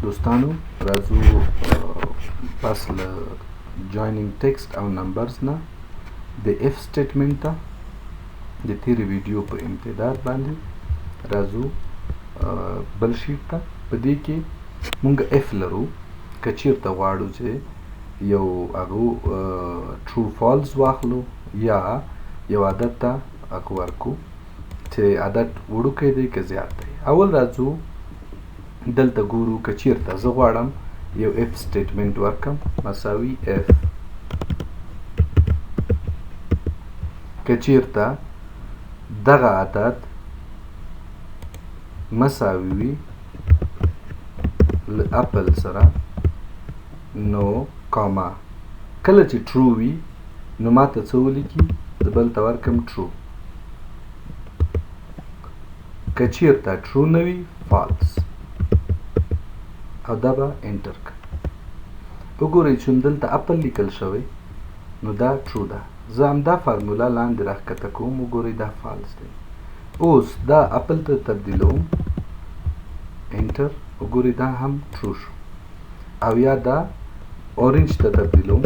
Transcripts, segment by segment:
دوستانو راځو پس له جوینینګ ټیکسټ او نمبرز نه د اف سټیټمنټ ته د تیرې ویډیو په امتداد باندې راځو بل شیټ ته. په دې کې مونږ اف لرو که چیرته غواړو چې یو هغه ټرو فالس واخلو یا یو عدد ته هغه ورکو چې عدد وړوکی دی که زیات دی. اول راځو دلته ګورو که چیرته زه غواړم یو اف سټیټمنټ ورکم مساوي اف که چیرته دغه عدد مساوي وي له اپل سره نو کاما کله چې ټرو وي نو ماته څه ولیکي زه بل ته ورکم ټرو. که چیرته ټرو نه وي فالس او دا به انټر کړم. وګورئ چې دلته اپل لیکل شوی نو دا ټرو ده. زه همدا فارموله لاندې راښکته کوم. وګورئ دا فالس دی. اوس دا اپل ته تبدیلوم انټر. وګورئ دا هم ټرو شو. او یا دا اورنج ته تبدیلوم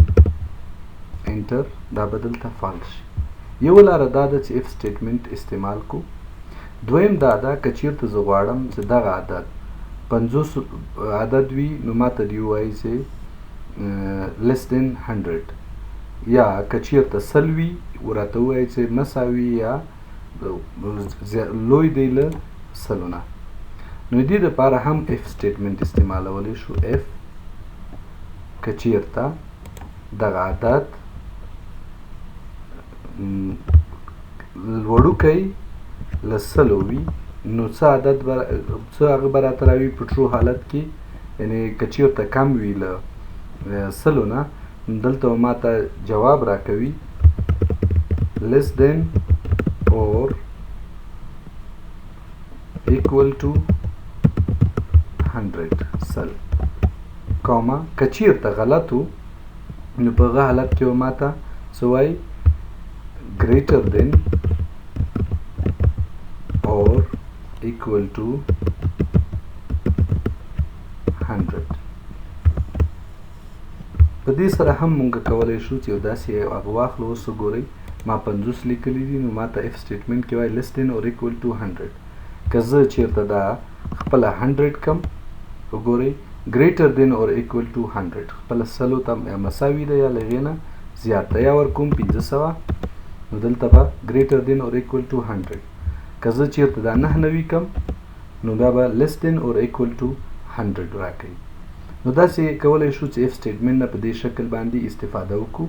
انټر. دا به دلته فالس شي. یو لاره دا ده چې اف سټیټمنټ استعمال کو. دویم دا ده که چیرته زه غواړم چې دغه عدد 50 عدد وي نو ماته دی ووایي چې less than 100 یا که چیرته 100 وي ورته ووایي چې مساوي یا لوی دی له 100 نه. نو دې دپاره هم اف سټیټمنټ استعمالولی شو. اف که چیرته دغه عدد وړوکی له 100 وي نو څه عدد څه هغه به راته راوي په ټرو حالت کې. یعنې که چیرته کم وي له 100 نه دلته به ماته جواب راکوي less than or equal to 100 سل کاما. که چیرته غلط و نو په هغه حالت کې به ماته څه وایي greater than or equal to 100. په دې سره هم مونږ کولی شو چې یو داسې هغه واخلو. اوس وګورئ ما 50 لیکلي دي نو ماته اف سټیټمنټ کې وایي less than or equal to 100. که زه چیرته دا خپله 100 کم وګورئ greater than or equal to 100 خپله 100 ته مساوي ده یا له هغې نه زیات ده یا ورکوم 500 نو دلته به greater than or equal to 100. که زه چیرته دا 9 کم نو بیا به less than or equal to 100 راکوي. نو داسې کولی شو چې اف سټیټمنټ نه په دې شکل باندې استفاده وکړو.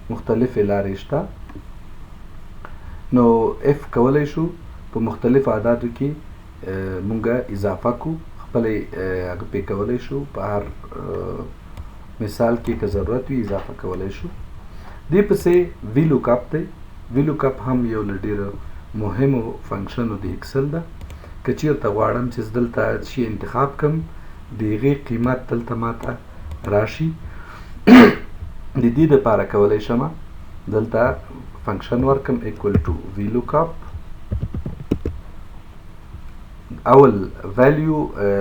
مختلفې لارې شته. نو اف کولی شو په مختلفو اعدادو کې مونږ اضافه کو. خپله هغه پې کولی شو په هر مثال کې که ضرورت وي اضافه کولی شو. دې پسې وی لوک اپ دی. وی لوک اپ هم یو له ډېرو مهمو فنکشنو د ایکسل ده. که چیرته غواړم چې دلته شي انتخاب کم د هغې قیمت دلته ماته راشي د دې دپاره کولی شم دلته فنکشن ورکم equal to وی لوک اپ. اول ویلیو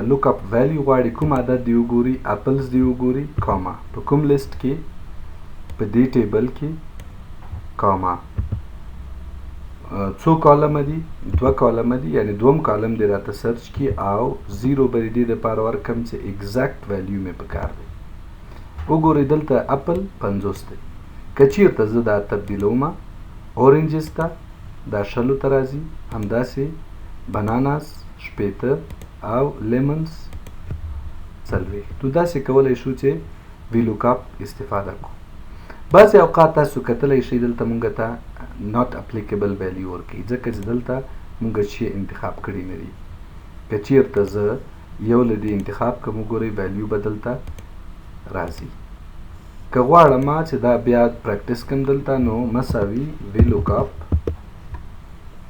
لوک اپ ویلیو غواړي کوم عدد دی وګوري اپلز دی وګوري کاما په کوم لیست کې په دې ټیبل کې کاما څو کالمه دي 2 کالمه دي یعنی دوم کالم دی راته سرچ کی او 0 به دې دپاره ورکم چې ایگزیکټ ویلیو مې پکار دی. وګورئ دلته اپل 50 دی. که چیرته زه دا تبدیلوم اورنجز ته دا 60 ته راځي همداسې بناناس 80 او لیمنز 40. نو داسې کولی شو چې وی لوک اپ استفاده کو. بعضې اوقات تاسو کتلی شئ دلته مونږ ته not applicable value ورکوي ځکه چې دلته مونږ شی انتخاب کړي نه دي. که چیرته زه یو له دې انتخاب کوم وګورئ ویلیو به دلته راځي. که غواړم چې دا بیا پریکټس کړم دلته نو مساوي وی لوک اپ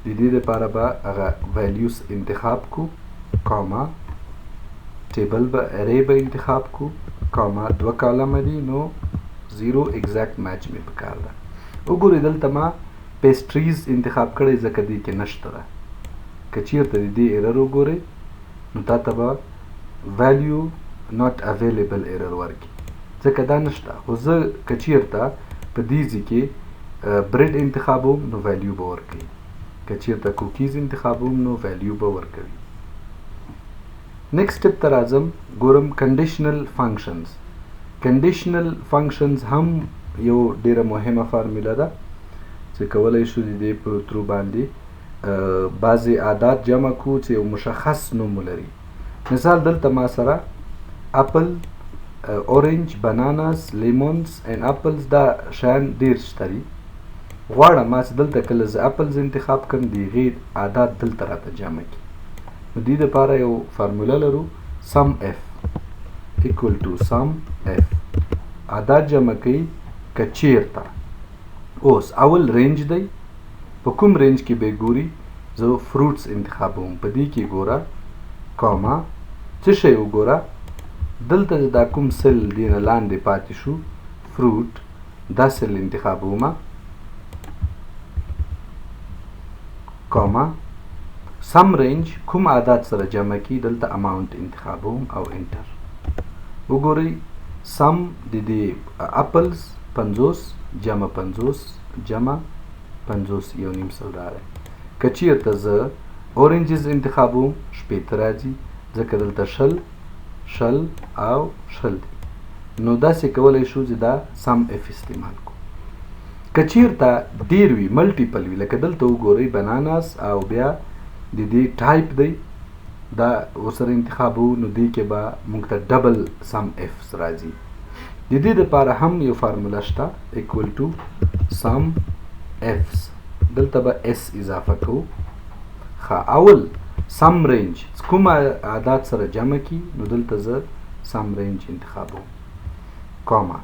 د دې دپاره به هغه ویلیوز انتخاب کو کاما ټیبل به ارې به انتخاب کو کاما 2 کالمه دي نو 0 ایگزیکټ میچ مې پکار ده. وګورئ دلته ما پیسټریز انتخاب کړی ځکه دې کې نشته ده. که چیرته د دې ایرر وګورئ نو تا ته به ویلیو not available error ورکي ځکه دا نشته. خو زه که چیرته په دې ځای کې برید انتخابوم نو ویلیو به ورکوي، که چیرته کوکیز انتخابوم نو ویلیو به ورکوي. نیکسټ سټپ ته راځم، ګورم کنډیشنل فنکشنز. کنډیشنل فنکشنز هم یو ډیره مهمه فارموله ده چې کولی شو د دې په ترو باندې بعضې عادات جمع کړو چې یو مشخص نوم ولري. مثال دلته ما سره اپل، اورنج، بناناس، لیمونز اینڈ اپلز دا شیان ډیر شته دي. غواړم ما چې دلته کله زه اپلز انتخاب کړم د هغې عادات دلته راته جمع کړي. نو دې دپاره یو فارموله لرو، سم اف ایکول ټو سم اف. عادات جمع کوي که چیرته اوس اول رینج دی، په کوم رینج کې به ګوري زه فروټس انتخابوم، په دې کې ګوره کاما څه شی وګوره دلته دا کوم سل دی نه لاندې پاتې شو فروټ، دا سل انتخابومه کاما سم رینج کوم عادات سره جمع کی دلته اماونت انتخابوم او انټر. وګورئ سم د دې اپلز 50 جمع 50 جمع 50 یو نیم سل راغی. که چیرته زه اورنجز انتخابوم شپېته راځي ځکه دلته شل او شل دی. نو داسې کولی شو چې دا سم اف استعمال کو. که چیرته ډیر وي ملټیپل وي لکه دلته وګورئ بناناس او بیا د دې ټایپ دی دا ورسره انتخابو نو دې کې به موږ ته ډبل سم افس راځي. د دې دپاره هم یو فارموله شته ایکول ټو سم افس، دلته به اس اضافه کوو. اول سم رینج کوم عادات سره جمع کی نو دلته زه سم رینج انتخابوم کاما.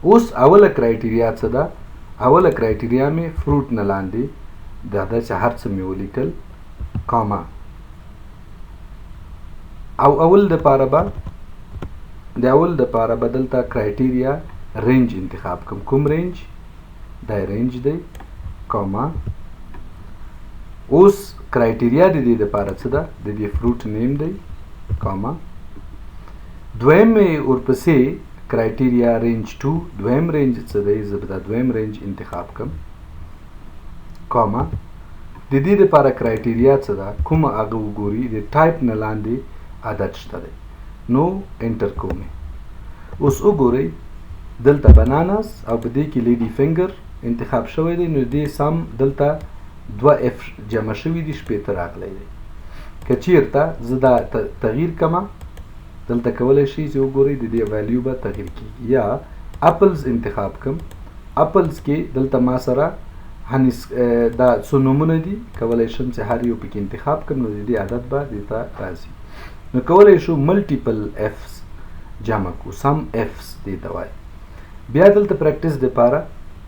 اوس اوله کرایټیریا څه ده؟ اوله کرایټیریا مې فروټ نه لاندې دا ده چې هر څه مې ولیکل کاما. او اول دپاره به دلته کرایټیریا رینج انتخاب کوم. کوم رینج؟ دا رینج دی کاما. اوس کرایټیریا د دې دپاره څه ده؟ د دې فروټ نیم دی کاما. دویم ورپسې کرایټیریا رینج 2 دویم رینج څه دی؟ زه به دا دویم رینج انتخاب کړم کاما. د دې دپاره کرایټیریا څه ده؟ کومه هغه وګوري د ټایپ نه لاندې عدد شته دی نو انټر کوم. اوس وګورئ دلته بناناس او په دې کې لیډي فنګر انتخاب شوی دی نو دې سم دلته 2 اف جمع شوي دي 18 راغلی دی. که چیرته زه دا تغییر کمه دلته کولی شي چې وګورئ د دې ویلیو به تغییر کیږي. یا اپلز انتخاب کم، اپلز کې دلته ما سره دا څو نومونه دي کولی شم چې هر یو پکې انتخاب کم نو د دې عدد به دې ته راځي. نو کولی شو ملټیپل افس جمع کو، سم افس دې ته وایي. بیا دلته پریکټس دپاره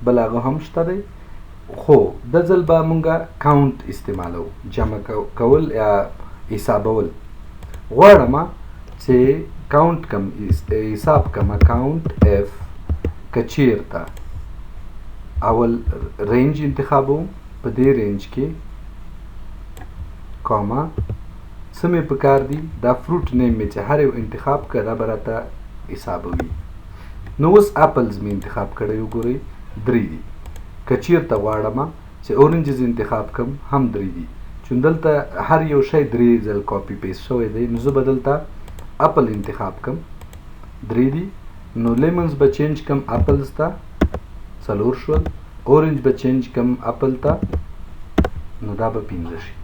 بل هغه هم شته دی خو د ځل به مونږه کاونټ استعمالو، جمع کول یا حسابول. غواړم چې کاونټ کم حساب کم کاونټ اف. که چیرته اول رینج انتخابوم په دې رینج کې کاما څه مې پکار دي دا فروټ نیم مې چې هر یو انتخاب کړه دا به راته حسابوي. نو اوس اپلز مې انتخاب کړی وګورئ 3 دي. که چیرته غواړم چې اورنجز انتخاب کم هم 3 دي چون دلته هر یو شی 3 ځل کاپی پیسټ شوی دی نو زه به دلته اپل انتخاب کم 3 دي. نو لیمونز به چینج کم اپلز ته 4 شول، اورنج به چینج کم اپل ته نو دا به 15 شي.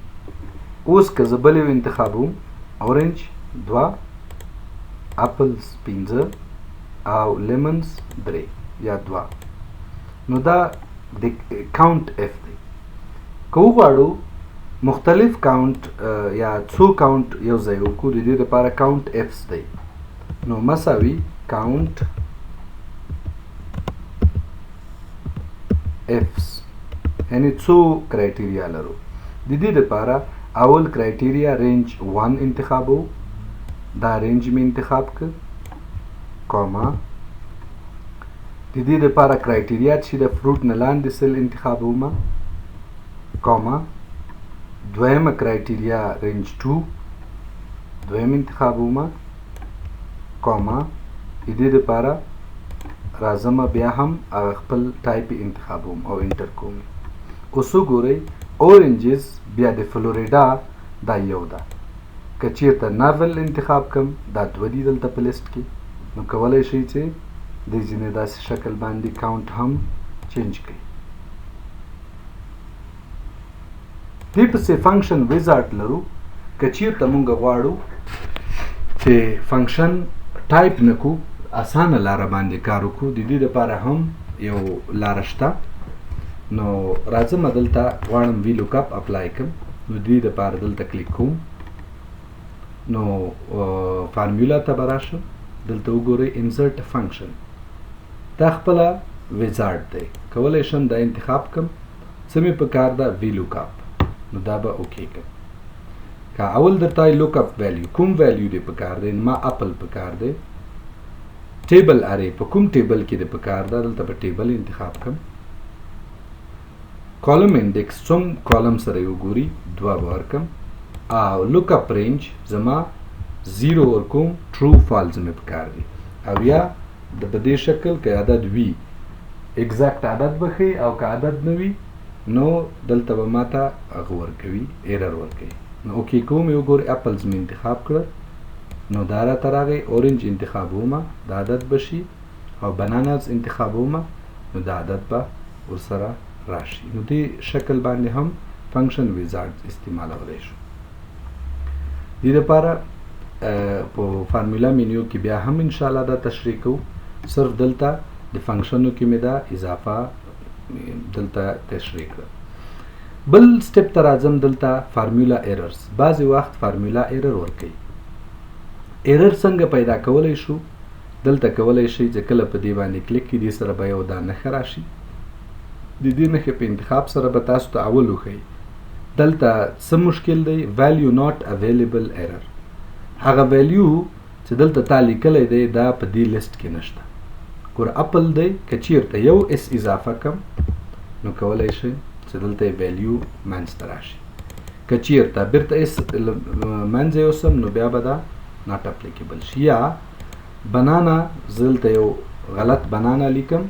اوس که زه بل یو انتخابوم اورنج 2 اپلز 15 او لیمونز 3 یا 2 نو دا د کاونټ اف دی. که وغواړو مختلف کاونټ یا څو کاونټ یو ځای وکړو د دې دپاره کاونټ افس دی نو مساوي کاونټ افس یعنی څو کرایټیریا لرو. د دې دپاره اول کرایټیریا رینج 1 انتخابو، دا رینج مې انتخاب کړ کاما. د دې دپاره کرایټیریا چې د فروټ نه لاندې سل انتخابومه کاما. دویمه کرایټیریا رینج 2 دویم انتخابومه کاما د دې دپاره راځم بیا هم هغه خپل ټایپ انتخابوم او انټر کوم. اوس وګورئ اورنجز بیا د فلوریډا دا یو ده. که چیرته ناول انتخاب کم دا دوه دي دلته په لیست کې، نو کولی شئ چې د ځینې داسې شکل باندې کاونټ هم چینج کړئ. دې پسې فنکشن ویزارډ لرو. که چیرته مونږ غواړو چې فنکشن ټایپ نه کو، اسانه لاره باندې کار وکړو، د دې دپاره هم یو لاره شته. نو راځم دلته غواړم وی لوک اپ اپلای کړم، نو د دې دپاره دلته کلیک کوم. نو فارمولا ته به راشم، دلته وګورئ انسرټ فنکشن، دا خپله ویزارډ دی. کولی شم دا انتخاب کړم، څه مې په کار ده وی لوک اپ، نو دا به اوکې کړم. که اول درته لوک اپ ویلیو کوم ویلیو دی په کار دی، ما اپل په کار دی. ټیبل اری په کوم ټیبل کې دی په کار ده، دلته به ټیبل انتخاب کړم. کالم انډیکس څوم کالم سره یو ګوري 2 به ورکړم. او لوک اپ رینج زما 0 ورکوم، ټرو فالز مې په کار دی. او یا د په دې شکل که عدد وي اگزیکټ عدد به ښیي، او که عدد نه وي نو دلته به ماته هغه ورکوي، ایرر ورکوي. نو اوکې کوم، یو ګورئ اپلز مې انتخاب کړل، نو دا راته راغی. اورنج انتخابومه دا عدد به شي، او بناناز انتخابومه نو دا عدد به ورسره راشي. نو دې شکل باندې هم فنکشن ویزارډ استعمالولی شو. دې دپاره په فارمولا مینیو کې بیا هم انشاءالله دا تشریح کوو. صرف دلته د فنکشنو کې مې دا اضافه دلته تشریح کړه. بل سټپ ته راځم، دلته فارمولا ایررز. بعضې وخت فارمولا ایرر ورکوي. ایرر څنګه پیدا کولی شو؟ دلته کولی شئ چې کله په دې باندې کلیک کړئ، دې سره به یو دا نښه راشي. د دې نښې په انتخاب سره به تاسو ته اول وښیي دلته څه مشکل دی، ویلیو ناٹ اویلیبل ایرر. هغه ویلیو چې دلته تا لیکلی دی دا په دې لیست کې نشته. ګوره اپل دی، که چیرته یو اس اضافه کم نو کولی شئ چې دلته ویلیو منځته راشي. که چیرته بیرته اس منځه یوسم نو بیا به دا ناٹ اپلیکیبل شي. یا بنانا زه دلته یو غلط بنانا لیکم،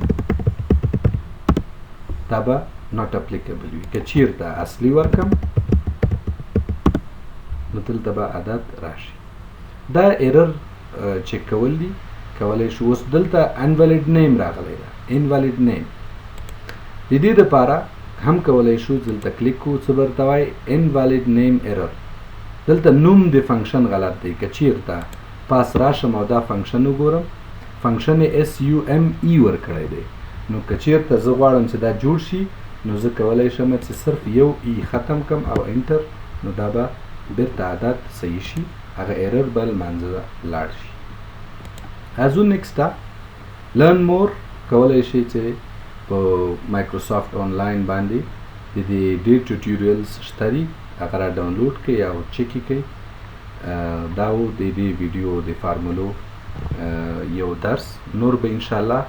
دا به ناٹ اپلیکیبل وي. که چیرته اصلي ورکم نو دلته به عدد راشي. دا ایرر چک کول دي، کولی شو. اوس دلته انویلډ نیم راغلی ده، انویلډ نیم. د دې دپاره هم کولی شو دلته کلیک کو، څه به ورته وایي انویلډ نیم ایرر. دلته نوم د فنکشن غلط دی. که چیرته پاس راشم او دا فنکشن وګورم، فنکشن اس یو ام ای ورکړی دی، نو که چیرته زه غواړم چې دا جوړ شي نو زه کولی شم چې صرف یو ای ختم کم او انټر، نو دا به بیرته عدد صحیح شي، هغه ایرر به لمنځه لاړ شي. ازو نیکسټه لرن مور کولی شئ چې په مایکروسافټ آنلاین باندې د دې ډېر ټیوټوریلز شته دي، هغه را ډاونلوډ کړئ او چیک یې کړئ. دا و د دې ویډیو د فارمولو یو درس. نور به انشاءالله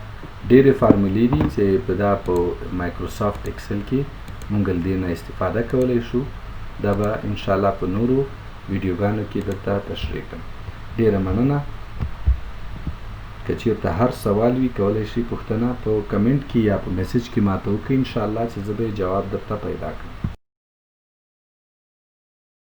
ډېرې فارمولې دي چې په دا په مایکروسافټ ایکسل کې مونږ له دې نه استفاده کولی شو. دا به انشاءالله په نورو ویډیوګانو کې درته تشریح کړم. ډېره مننه. که چیرته هر سوال وي کولی شي پوښتنه په کمنټ کې یا په میسج کې ماته وکړئ، انشاءالله چې زه به یې جواب درته پیدا کړم.